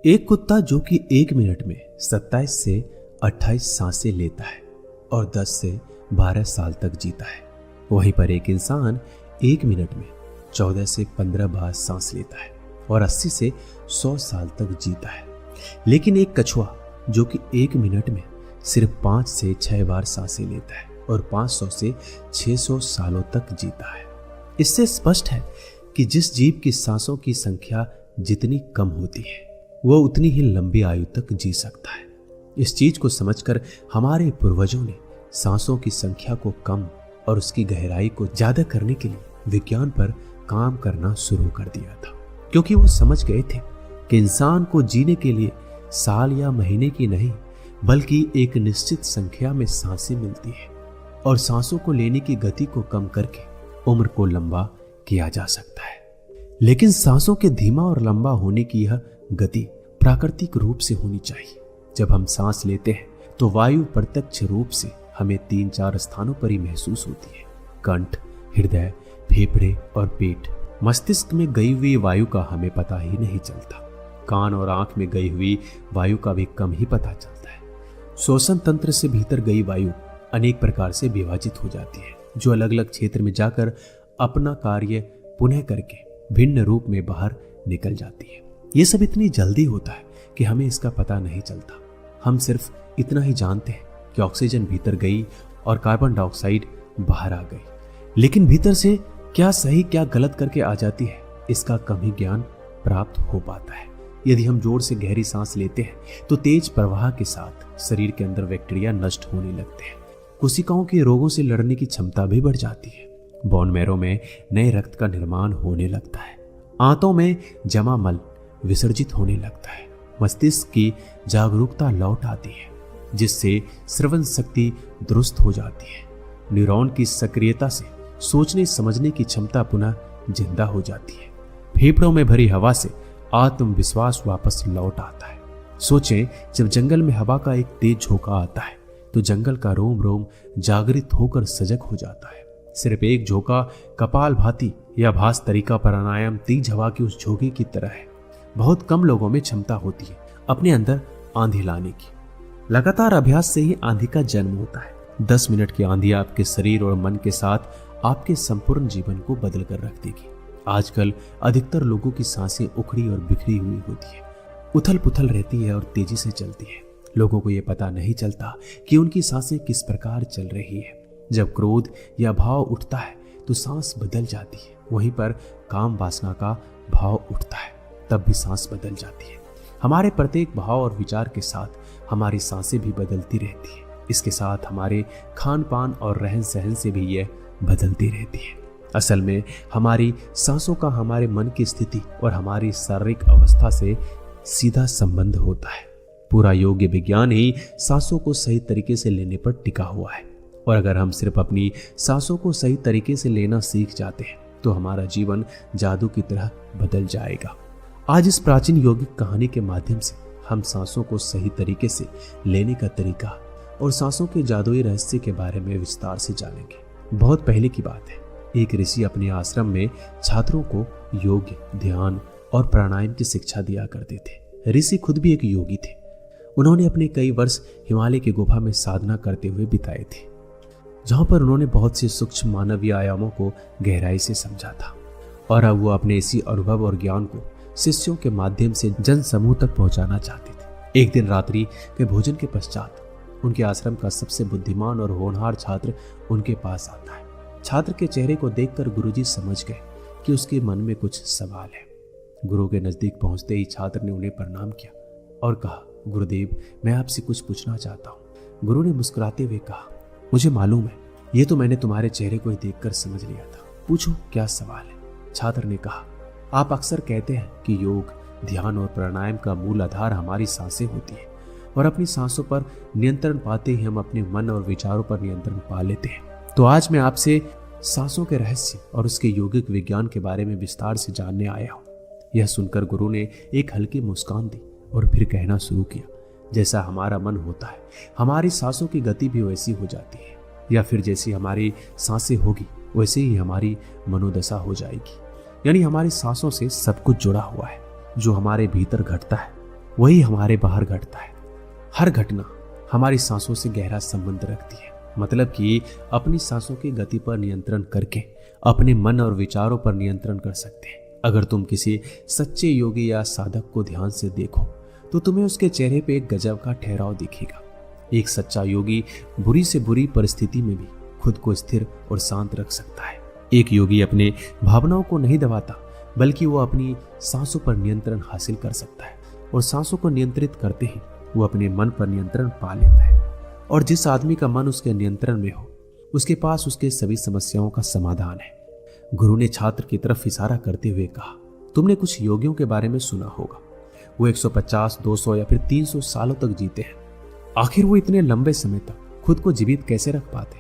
एक कुत्ता जो कि 1 मिनट में 27 से 28 सांसें लेता है और 10 से 12 साल तक जीता है, वहीं पर एक इंसान 1 मिनट में 14 से 15 बार सांस लेता है और 80 से 100 साल तक जीता है। लेकिन एक कछुआ जो कि 1 मिनट में सिर्फ 5 से 6 बार सांसें लेता है और 500 से 600 सालों तक जीता है। इससे स्पष्ट है कि जिस जीव की सांसों की संख्या जितनी कम होती है वह उतनी ही लंबी आयु तक जी सकता है। इस चीज को समझकर हमारे पूर्वजों ने सांसों की संख्या को कम और उसकी गहराई को ज्यादा करने के लिए विज्ञान पर काम करना शुरू कर दिया था, क्योंकि वो समझ गए थे कि इंसान को जीने के लिए साल या महीने की नहीं बल्कि एक निश्चित संख्या में सांसें मिलती है और सांसों को लेने की गति को कम करके उम्र को लंबा किया जा सकता है। लेकिन सांसों के धीमा और लंबा होने की यह गति प्राकृतिक रूप से होनी चाहिए। जब हम सांस लेते हैं तो वायु प्रत्यक्ष रूप से हमें 3-4 स्थानों पर ही महसूस होती है: कंठ, हृदय, फेफड़े और पेट। मस्तिष्क में गई हुई वायु का हमें पता ही नहीं चलता। कान और आंख में गई हुई वायु का भी कम ही पता चलता है। श्वसन तंत्र से भीतर गई वायु अनेक प्रकार से विभाजित हो जाती है, जो अलग अलग क्षेत्र में जाकर अपना कार्य पुनः करके भिन्न रूप में बाहर निकल जाती है। ये सब इतनी जल्दी होता है कि हमें इसका पता नहीं चलता। हम सिर्फ इतना ही जानते हैं कि ऑक्सीजन भीतर गई और कार्बन डाइऑक्साइड बाहर आ गई, लेकिन भीतर से क्या सही क्या गलत करके आ जाती है इसका कम ही ज्ञान प्राप्त हो पाता है। यदि हम जोर से गहरी सांस लेते हैं तो तेज प्रवाह के साथ शरीर के अंदर बैक्टीरिया नष्ट होने लगते हैं। कोशिकाओं के रोगों से लड़ने की क्षमता भी बढ़ जाती है। बोन मैरो में नए रक्त का निर्माण होने लगता है। आंतों में जमा मल विसर्जित होने लगता है। मस्तिष्क की जागरूकता लौट आती है, जिससे श्रवण शक्ति दुरुस्त हो जाती है। न्यूरॉन की सक्रियता से सोचने समझने की क्षमता पुनः जिंदा हो जाती है। फेफड़ों में भरी हवा से आत्मविश्वास वापस लौट आता है। सोचें, जब जंगल में हवा का एक तेज झोंका आता है तो जंगल का रोम रोम जागृत होकर सजग हो जाता है। सिर्फ एक झोंका कपालभाति या भास तरीका प्राणायाम तेज हवा की उस झोंके की तरह है। बहुत कम लोगों में क्षमता होती है अपने अंदर आंधी लाने की। लगातार अभ्यास से ही आंधी का जन्म होता है। 10 मिनट की आंधी आपके शरीर और मन के साथ आपके संपूर्ण जीवन को बदल कर रख देगी। आजकल अधिकतर लोगों की सांसें उखड़ी और बिखरी हुई होती है, उथल पुथल रहती है और तेजी से चलती है। लोगों को यह पता नहीं चलता कि उनकी सांसें किस प्रकार चल रही है। जब क्रोध या भाव उठता है तो सांस बदल जाती है। वहीं पर काम वासना का भाव उठता है, तब भी सांस बदल जाती है। हमारे प्रत्येक भाव और विचार के साथ हमारी सांसें भी बदलती रहती है। इसके साथ हमारे खान पान और रहन सहन से भी यह बदलती रहती है। असल में हमारी सांसों का हमारे मन की स्थिति और हमारी शारीरिक अवस्था से सीधा संबंध होता है। पूरा योग्य विज्ञान ही सांसों को सही तरीके से लेने पर टिका हुआ है। और अगर हम सिर्फ अपनी सांसों को सही तरीके से लेना सीख जाते हैं तो हमारा जीवन जादू की तरह बदल जाएगा। आज इस प्राचीन यौगिक कहानी के माध्यम से हम सांसों को सही तरीके से लेने का तरीका और सांसों के जादुई रहस्य के बारे में विस्तार से जानेंगे। बहुत पहले की बात है, एक ऋषि अपने आश्रम में छात्रों को योग, ध्यान और प्राणायाम की शिक्षा दिया करते थे। ऋषि खुद भी एक योगी थे। उन्होंने अपने कई वर्ष हिमालय की गुफा में साधना करते हुए बिताए थे, जहां पर उन्होंने बहुत से सूक्ष्म मानवीय आयामों को गहराई से समझा था। और अब वो अपने इसी अनुभव और ज्ञान को शिष्यों के माध्यम से जन समूह तक पहुंचाना चाहते थे। एक दिन रात्रि के भोजन के पश्चात उनके आश्रम का सबसे बुद्धिमान और होनहार छात्र उनके पास आता है। छात्र के चेहरे को देखकर गुरुजी समझ गए कि उसके मन में कुछ सवाल है। गुरु के नजदीक पहुंचते ही छात्र ने उन्हें प्रणाम किया और कहा, गुरुदेव, मैं आपसे कुछ पूछना चाहता हूँ। गुरु ने मुस्कुराते हुए कहा, मुझे मालूम है, ये तो मैंने तुम्हारे चेहरे को ही देखकर समझ लिया था। पूछो, क्या सवाल है? छात्र ने कहा, आप अक्सर कहते हैं कि योग, ध्यान और प्राणायाम का मूल आधार हमारी सांसें होती है और अपनी सांसों पर नियंत्रण पाते ही हम अपने मन और विचारों पर नियंत्रण पा लेते हैं। तो आज मैं आपसे सांसों के रहस्य और उसके यौगिक विज्ञान के बारे में विस्तार से जानने आया हूँ। यह सुनकर गुरु ने एक हल्की मुस्कान दी और फिर कहना शुरू किया, जैसा हमारा मन होता है हमारी सांसों की गति भी वैसी हो जाती है, या फिर जैसी हमारी सांसें होगी वैसे ही हमारी मनोदशा हो जाएगी। यानी हमारी सांसों से सब कुछ जुड़ा हुआ है। जो हमारे भीतर घटता है वही हमारे बाहर घटता है। हर घटना हमारी सांसों से गहरा संबंध रखती है। मतलब कि अपनी सांसों की गति पर नियंत्रण करके अपने मन और विचारों पर नियंत्रण कर सकते हैं। अगर तुम किसी सच्चे योगी या साधक को ध्यान से देखो तो तुम्हें उसके चेहरे पे एक गजब का ठहराव दिखेगा। एक सच्चा योगी बुरी से बुरी परिस्थिति में भी खुद को स्थिर और शांत रख सकता है। एक योगी अपने भावनाओं को नहीं दबाता, बल्कि वो अपनी सांसों पर नियंत्रण हासिल कर सकता है, और सांसों को नियंत्रित करते ही वो अपने मन पर नियंत्रण पा लेता है। और जिस आदमी का मन उसके नियंत्रण में हो, उसके पास उसके सभी समस्याओं का समाधान है। गुरु ने छात्र की तरफ इशारा करते हुए कहा, तुमने कुछ योगियों के बारे में सुना होगा। वो 150, 200 या फिर 300 सालों तक जीते हैं। आखिर वो इतने लंबे समय तक खुद को जीवित कैसे रख पाते?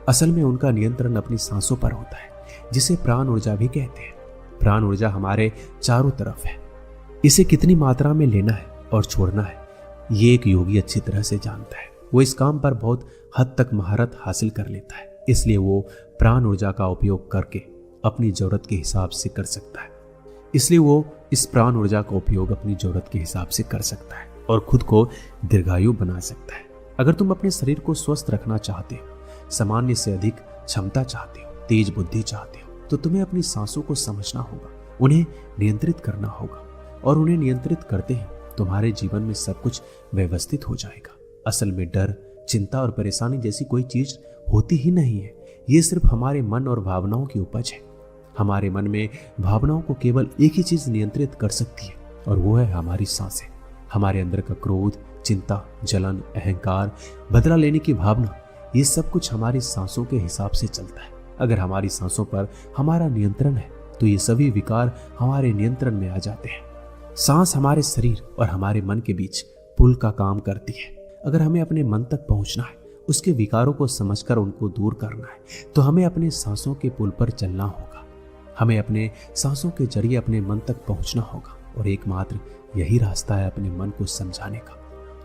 असल में उनका नियंत्रण अपनी सांसों पर होता है, जिसे प्राण ऊर्जा भी कहते हैं। प्राण ऊर्जा हमारे चारों तरफ है। इसे कितनी मात्रा में लेना है और छोड़ना है, ये एक योगी अच्छी तरह से जानता है। वो इस काम पर बहुत हद तक महारत हासिल कर लेता है, इसलिए वो प्राण ऊर्जा का उपयोग करके अपनी जरूरत के हिसाब से कर सकता है। इसलिए वो इस प्राण ऊर्जा का उपयोग अपनी जरूरत के हिसाब से कर सकता है और खुद को दीर्घायु बना सकता है। अगर तुम अपने शरीर को स्वस्थ रखना चाहते हो, सामान्य से अधिक क्षमता चाहते हो, तेज बुद्धि चाहते हो, तो तुम्हें अपनी सांसों को समझना होगा, उन्हें नियंत्रित करना होगा, और उन्हें नियंत्रित करते ही तुम्हारे जीवन में सब कुछ व्यवस्थित हो जाएगा। असल में डर, चिंता और परेशानी जैसी कोई चीज होती ही नहीं है। ये सिर्फ हमारे मन और भावनाओं की उपज है। हमारे मन में भावनाओं को केवल एक ही चीज नियंत्रित कर सकती है, और वो है हमारी सांसें। हमारे अंदर का क्रोध, चिंता, जलन, अहंकार, बदला लेने की भावना, ये सब कुछ हमारी सांसों के हिसाब से चलता है। अगर हमारी सांसों पर हमारा नियंत्रण है तो ये सभी विकार हमारे नियंत्रण में आ जाते हैं। सांस हमारे शरीर और हमारे मन के बीच पुल का काम करती है। अगर हमें अपने मन तक पहुंचना है, उसके विकारों को समझकर उनको दूर करना है, तो हमें अपने सांसों के पुल पर चलना होगा। हमें अपने सांसों के जरिए अपने मन तक पहुंचना होगा, और एकमात्र यही रास्ता है अपने मन को समझाने का।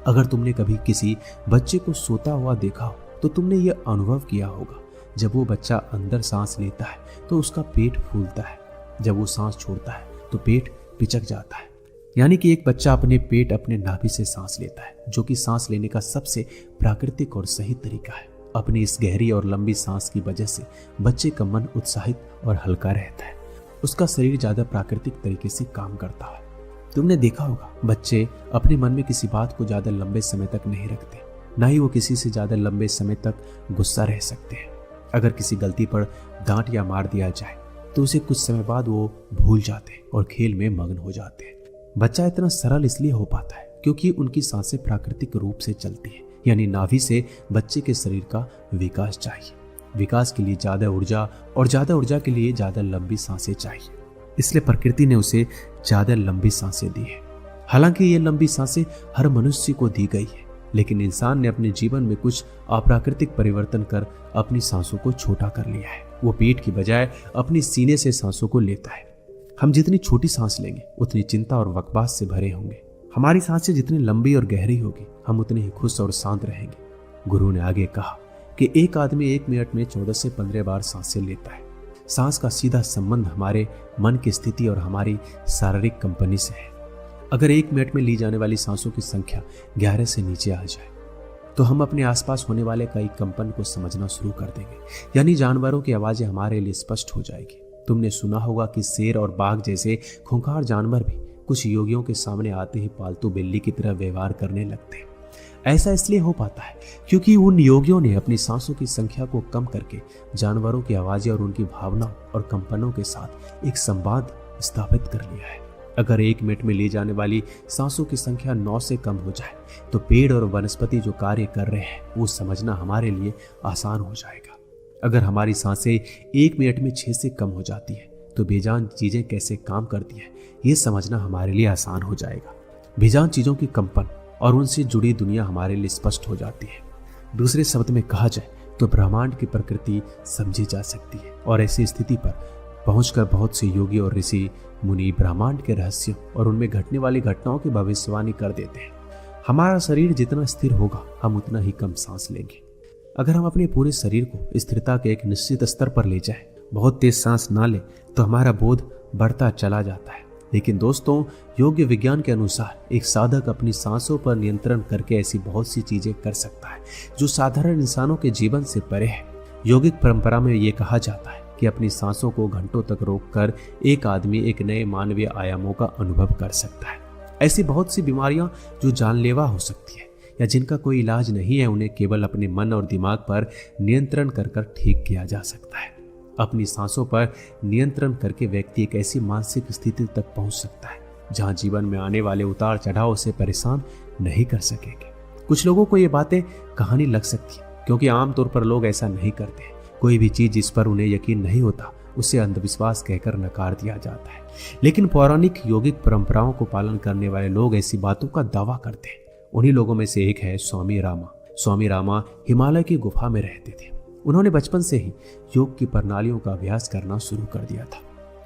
अगर तुमने कभी किसी बच्चे को सोता हुआ देखा हो तो तुमने यह अनुभव किया होगा, जब वो बच्चा अंदर सांस लेता है तो उसका पेट फूलता है, जब वो सांस छोड़ता है तो पेट पिचक जाता है। यानी कि एक बच्चा अपने पेट, अपने नाभि से सांस लेता है, जो कि सांस लेने का सबसे प्राकृतिक और सही तरीका है। अपनी इस गहरी और लंबी सांस की वजह से बच्चे का मन उत्साहित और हल्का रहता है। उसका शरीर ज्यादा प्राकृतिक तरीके से काम करता है। तुमने देखा होगा, बच्चे अपने मन में किसी बात को ज्यादा लंबे समय तक नहीं रखते, ना ही वो किसी से ज्यादा लंबे समय तक गुस्सा रह सकते हैं। अगर किसी गलती पर डांट या मार दिया जाए तो उसे कुछ समय बाद वो भूल जाते हैं और खेल में मग्न हो जाते हैं। बच्चा इतना सरल इसलिए हो पाता है क्योंकि उनकी सांसें प्राकृतिक रूप से चलती है, यानी नाभि से बच्चे के शरीर का विकास चाहिए। विकास के लिए ज्यादा ऊर्जा, और ज्यादा ऊर्जा के लिए ज्यादा लंबी सांसें चाहिए। इसलिए प्रकृति ने उसे ज्यादा लंबी सांसें दी है। हालांकि ये लंबी सांसें हर मनुष्य को दी गई है, लेकिन इंसान ने अपने जीवन में कुछ अप्राकृतिक परिवर्तन कर अपनी सांसों को छोटा कर लिया है। वो पेट की बजाय अपनी सीने से सांसों को लेता है। हम जितनी छोटी सांस लेंगे उतनी चिंता और बकवास से भरे होंगे। हमारी सांसें जितनी लंबी और गहरी होगी, हम उतने ही खुश और शांत रहेंगे। गुरु ने आगे कहा कि एक आदमी 1 मिनट में 14 से 15 बार सांसें लेता है। सांस का सीधा संबंध हमारे मन की स्थिति और हमारी शारीरिक कंपनी से है। अगर 1 मिनट में ली जाने वाली सांसों की संख्या 11 से नीचे आ जाए तो हम अपने आसपास होने वाले कई कंपन को समझना शुरू कर देंगे, यानी जानवरों की आवाजें हमारे लिए स्पष्ट हो जाएगी। तुमने सुना होगा कि शेर और बाघ जैसे खूंखार जानवर भी कुछ योगियों के सामने आते ही पालतू बिल्ली की तरह व्यवहार करने लगते हैं। ऐसा इसलिए हो पाता है क्योंकि उन योगियों ने अपनी सांसों की संख्या को कम करके जानवरों की आवाजें और उनकी भावनाओं और कंपनों के साथ एक संवाद स्थापित कर लिया है। अगर 1 मिनट में ली जाने वाली सांसों की संख्या 9 से कम हो जाए तो पेड़ और वनस्पति जो कार्य कर रहे हैं वो समझना हमारे लिए आसान हो जाएगा। अगर हमारी सांसें 1 मिनट में 6 से कम हो जाती है तो बेजान चीजें कैसे काम करती है ये समझना हमारे लिए आसान हो जाएगा। बेजान चीजों की कंपन और उनसे जुड़ी दुनिया हमारे लिए स्पष्ट हो जाती है। दूसरे शब्द में कहा जाए तो ब्रह्मांड की प्रकृति समझी जा सकती है, और ऐसी स्थिति पर पहुंचकर बहुत से योगी और ऋषि मुनि ब्रह्मांड के रहस्यों और उनमें घटने वाली घटनाओं की भविष्यवाणी कर देते हैं। हमारा शरीर जितना स्थिर होगा हम उतना ही कम सांस लेंगे। अगर हम अपने पूरे शरीर को स्थिरता के एक निश्चित स्तर पर ले जाए, बहुत तेज सांस ना ले तो हमारा बोध बढ़ता चला जाता है लेकिन दोस्तों, योग विज्ञान के अनुसार एक साधक अपनी सांसों पर नियंत्रण करके ऐसी बहुत सी चीजें कर सकता है जो साधारण इंसानों के जीवन से परे है। योगिक परंपरा में ये कहा जाता है कि अपनी सांसों को घंटों तक रोककर एक आदमी एक नए मानवीय आयामों का अनुभव कर सकता है। ऐसी बहुत सी बीमारियां जो जानलेवा हो सकती है या जिनका कोई इलाज नहीं है, उन्हें केवल अपने मन और दिमाग पर नियंत्रण कर ठीक किया जा सकता है। अपनी सांसों पर नियंत्रण करके व्यक्ति एक ऐसी मानसिक स्थिति तक पहुंच सकता है जहां जीवन में आने वाले उतार चढ़ाव से परेशान नहीं कर सकेंगे। कुछ लोगों को ये बातें कहानी लग सकती है, क्योंकि आमतौर पर लोग ऐसा नहीं करते। कोई भी चीज जिस पर उन्हें यकीन नहीं होता उसे अंधविश्वास कहकर नकार दिया जाता है। लेकिन पौराणिक योगिक परंपराओं को पालन करने वाले लोग ऐसी बातों का दावा करते हैं। उन्हीं लोगों में से एक है स्वामी रामा। स्वामी रामा हिमालय की गुफा में रहते थे। उन्होंने बचपन से ही योग की प्रणालियों का अभ्यास करना शुरू कर दिया था।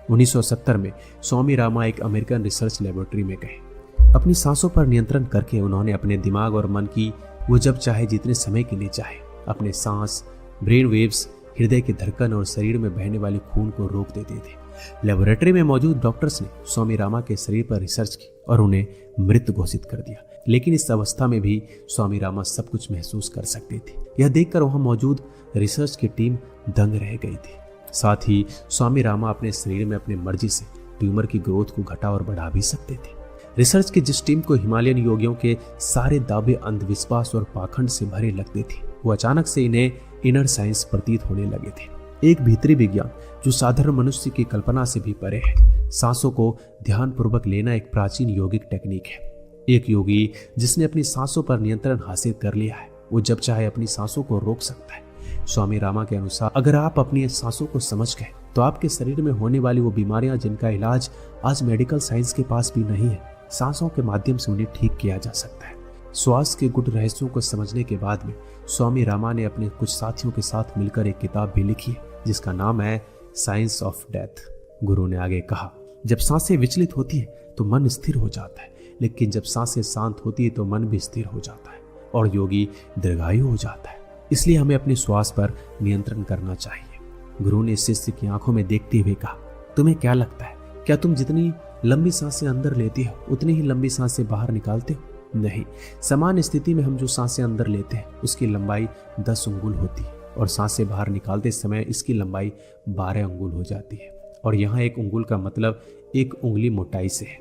1970 में स्वामी रामा एक अमेरिकन रिसर्च लेबोरेटरी में गए। अपनी सांसों पर नियंत्रण करके उन्होंने अपने दिमाग और मन की वो जब चाहे जितने समय के लिए चाहे अपने सांस, ब्रेन वेव्स, हृदय की धड़कन और शरीर में बहने वाले खून को रोक देते थे। लेबोरेटरी में मौजूद डॉक्टर्स ने स्वामी रामा के शरीर पर रिसर्च की और उन्हें मृत घोषित कर दिया। लेकिन इस अवस्था में भी स्वामी रामा सब कुछ महसूस कर सकते थे। यह देखकर वहां मौजूद रिसर्च की टीम दंग रह गई थी। साथ ही स्वामी रामा अपने शरीर में अपनी मर्जी से ट्यूमर की ग्रोथ को घटा और बढ़ा भी सकते थे। रिसर्च की जिस टीम को हिमालयन योगियों के सारे दावे अंधविश्वास और पाखंड से भरे लगते थे, वो अचानक से इन्हें इनर साइंस प्रतीत होने लगे थे। एक भीतरी विज्ञान जो साधारण मनुष्य की कल्पना से भी परे है। सांसों को ध्यानपूर्वक लेना एक प्राचीन योगिक टेक्निक है। एक योगी जिसने अपनी सांसों पर नियंत्रण हासिल कर लिया है, वो जब चाहे अपनी सांसों को रोक सकता है। स्वामी रामा के अनुसार अगर आप अपनी सांसों को समझ गए तो आपके शरीर में होने वाली वो बीमारियां जिनका इलाज आज मेडिकल साइंस के पास भी नहीं है, सांसों के माध्यम से उन्हें ठीक किया जा सकता है। श्वास के गुप्त रहस्यों को समझने के बाद में स्वामी रामा ने अपने कुछ साथियों के साथ मिलकर एक किताब भी लिखी है जिसका नाम है साइंस ऑफ डेथ। गुरु ने आगे कहा, जब सांसें विचलित होती है तो मन स्थिर हो जाता है, लेकिन जब सांसें शांत होती है तो मन भी स्थिर हो जाता है और योगी दीर्घायु हो जाता है। इसलिए हमें अपने श्वास पर नियंत्रण करना चाहिए। गुरु ने शिष्य की आंखों में देखते हुए कहा, तुम्हें क्या लगता है, क्या तुम जितनी लंबी सांसें अंदर लेते हो उतनी ही लंबी सांसें बाहर निकालते हो? नहीं, समान स्थिति में हम जो सांसें अंदर लेते हैं उसकी लंबाई 10 अंगुल होती है और सांसें बाहर निकालते समय इसकी लंबाई 12 अंगुल हो जाती है। और यहाँ 1 अंगुल का मतलब 1 उंगली मोटाई से है।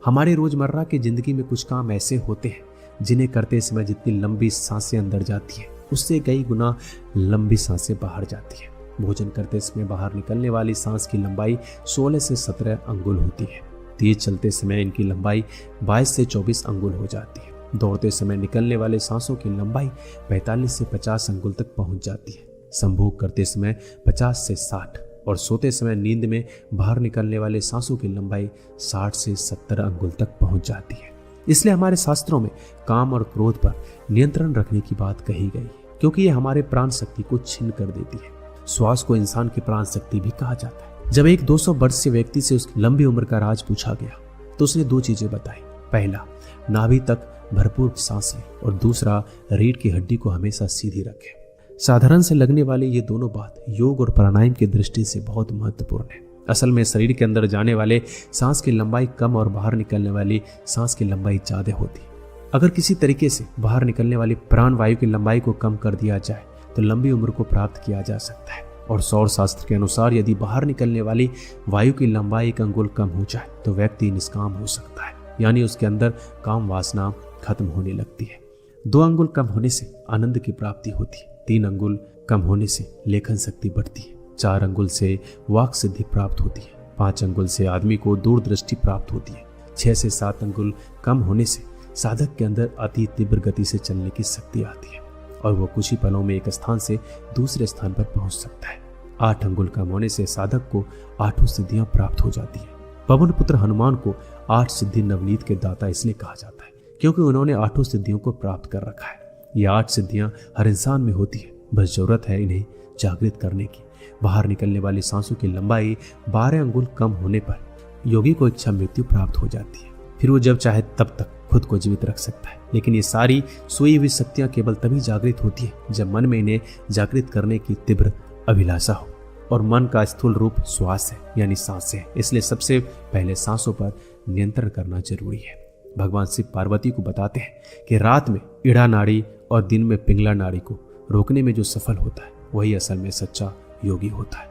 हमारे रोजमर्रा की जिंदगी में कुछ काम ऐसे होते हैं जिन्हें करते समय जितनी लंबी सांसें अंदर जाती है उससे कई गुना लंबी सांसें बाहर जाती है। भोजन करते समय बाहर निकलने वाली सांस की लंबाई 16 से 17 अंगुल होती है। तेज चलते समय इनकी लंबाई 22 से 24 अंगुल हो जाती है। दौड़ते समय निकलने वाले सांसों की लंबाई 45 से 50 अंगुल तक पहुंच जाती है। संभोग करते समय 50 से 60 और सोते समय नींद में बाहर निकलने वाले सांसों की लंबाई 60 से 70 अंगुल तक पहुंच जाती है। इसलिए हमारे शास्त्रों में काम और क्रोध पर नियंत्रण रखने की बात कही गई है, क्योंकि ये हमारे प्राण शक्ति को छीन कर देती है। श्वास को इंसान की प्राण शक्ति भी कहा जाता है। जब एक 200 वर्षीय व्यक्ति से उसकी लंबी उम्र का राज पूछा गया तो उसने 2 चीजें बताई। पहला, नाभि तक भरपूर सांस लें और दूसरा, रीढ़ की हड्डी को हमेशा सीधी रखें। साधारण से लगने वाली ये दोनों बात योग और प्राणायाम की दृष्टि से बहुत महत्वपूर्ण है। असल में शरीर के अंदर जाने वाले सांस की लंबाई कम और बाहर निकलने वाली सांस की लंबाई ज्यादा होती है। अगर किसी तरीके से बाहर निकलने वाली प्राण वायु की लंबाई को कम कर दिया जाए तो लंबी उम्र को प्राप्त किया जा सकता है। और सौर शास्त्र के अनुसार यदि बाहर निकलने वाली वायु की लंबाई 1 अंगुल कम हो जाए तो व्यक्ति निष्काम हो सकता है, यानी उसके अंदर काम वासना खत्म होने लगती है। 2 अंगुल कम होने से आनंद की प्राप्ति होती है। 3 अंगुल कम होने से लेखन शक्ति बढ़ती है। 4 अंगुल से वाक सिद्धि प्राप्त होती है। 5 अंगुल से आदमी को दूरदृष्टि प्राप्त होती है। 6 से 7 अंगुल कम होने से साधक के अंदर अति तीव्र गति से चलने की शक्ति आती है और वो कुछ ही पलों में एक स्थान से दूसरे स्थान पर पहुंच सकता है। 8 अंगुल कम होने से साधक को 8 सिद्धियां प्राप्त हो जाती है। पवन पुत्र हनुमान को 8 सिद्धि नवनीत के दाता इसलिए कहा जाता है क्योंकि उन्होंने 8 सिद्धियों को प्राप्त कर रखा है। ये 8 सिद्धियां हर इंसान में होती है, बस जरूरत है इन्हें जागृत करने की। बाहर निकलने वाली सांसों की लंबाई 12 अंगुल कम होने पर योगी को इच्छा मृत्यु प्राप्त हो जाती है। फिर वो जब चाहे तब तक खुद को जीवित रख सकता है। लेकिन ये सारी सोई हुई शक्तियां केवल तभी जागृत होती है जब मन में इन्हें जागृत करने की तीव्र अभिलाषा हो। और मन का स्थूल रूप श्वास है यानी सांसें है। इसलिए सबसे पहले सांसों पर नियंत्रण करना जरूरी है। भगवान शिव पार्वती को बताते हैं कि रात में ईड़ा नाड़ी और दिन में पिंगला नाड़ी को रोकने में जो सफल होता है वही असल में सच्चा योगी होता है।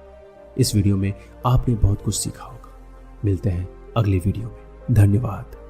इस वीडियो में आपने बहुत कुछ सीखा होगा। मिलते हैं अगली वीडियो में। धन्यवाद।